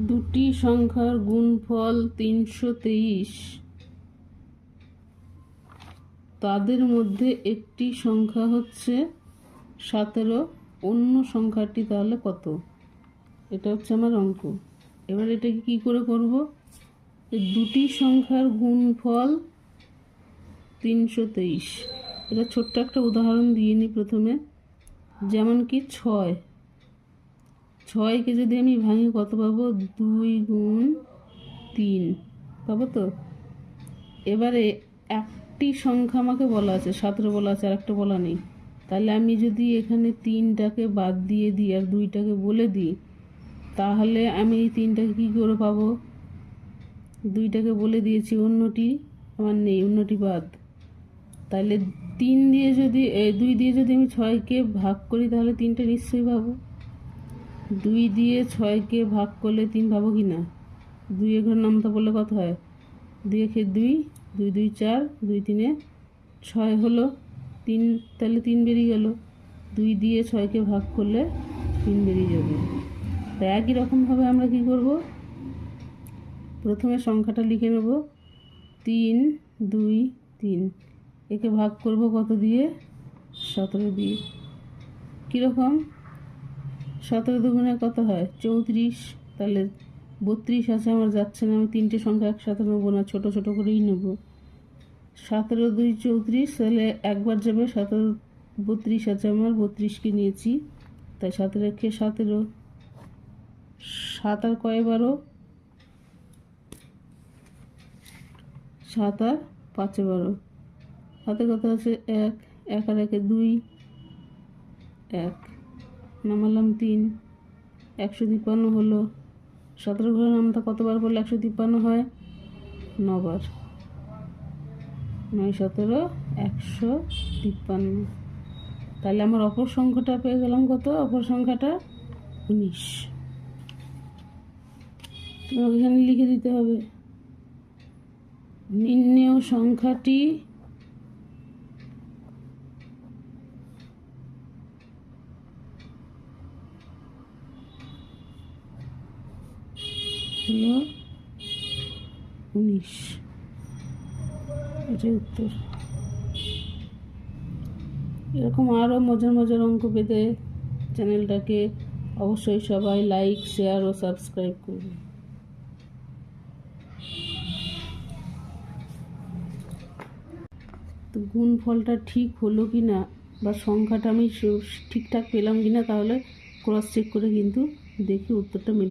দুটি সংখ্যার গুণফল 323। তাদের মধ্যে একটি সংখ্যা হচ্ছে 17, অন্য সংখ্যাটি তাহলে কত? এটা হচ্ছে আমার অঙ্ক। এবার এটাকে কি করে করব? দুটি সংখ্যার গুণফল 323। এটা ছোট্ট একটা উদাহরণ দিয়ে নিই প্রথমে। যেমন কি 6কে যদি আমি ভাঙি কত পাবো? 2 গুণ 3 পাবো তো। এবারে একটি সংখ্যা আমাকে বলা আছে 17 বলা আছে, আর একটা বলা নেই। তাহলে আমি যদি এখানে 3টাকে বাদ দিয়ে দিই আর 2টাকে বলে দিই, তাহলে আমি এই 3টাকে কী করে পাবো? 2টাকে বলে দিয়েছি, অন্যটি আমার নেই, অন্যটি বাদ। তাহলে 2 দিয়ে যদি আমি 6কে ভাগ করি তাহলে 3টে নিশ্চয়ই পাবো। 2 দিয়ে 6কে ভাগ করলে 3 পাবো কি না? 2 ঘর নামতা বললে কত হয়? 2 একে 2, 2 2 4, 2 3 6 হলো 3, তাহলে 3 বেরিয়ে গেল। 2 দিয়ে 6কে ভাগ করলে 3 বেরিয়ে যাবে। তাই একই রকমভাবে আমরা কি করব? প্রথমে সংখ্যাটা লিখে নেব 3 2 3। একে ভাগ করব কত দিয়ে? 17 দিয়ে। কীরকম? 17 দুগুণে কত হয়? 34। তাহলে 32 আছে, আমার যাচ্ছে না, আমি 3টে সংখ্যা একসাথে নেবো না, ছোটো ছোটো করেই নেব। 17 2 34, তাহলে একবার যাবে। 17 32 আছে আমার, 32কে নিয়েছি, তাই 17 কে 17। 7 আর কয় 12? 7 আর 5 12। হাতে কত আছে? 1, 1 আর 1 2, 1 নামালাম 3, 153 হলো। 17 ঘরের নামটা কতবার বললে 153 হয়? 9 বার। 9 17 153। তাহলে আমার অপর সংখ্যাটা পেয়ে গেলাম কত? অপর সংখ্যাটা 19। তোমাকে এখানে লিখে দিতে হবে। নির্ণেয় সংখ্যাটি হলো 19। এটাই উত্তর। এরকম আরও মজার মজার অঙ্ক পেতে চ্যানেলটাকে অবশ্যই সবাই লাইক, শেয়ার ও সাবস্ক্রাইব করবে। তো গুণফলটা ঠিক হলো কি না, বা সংখ্যাটা আমি ঠিকঠাক পেলাম কি না, তাহলে ক্রস চেক করে কিন্তু দেখি উত্তরটা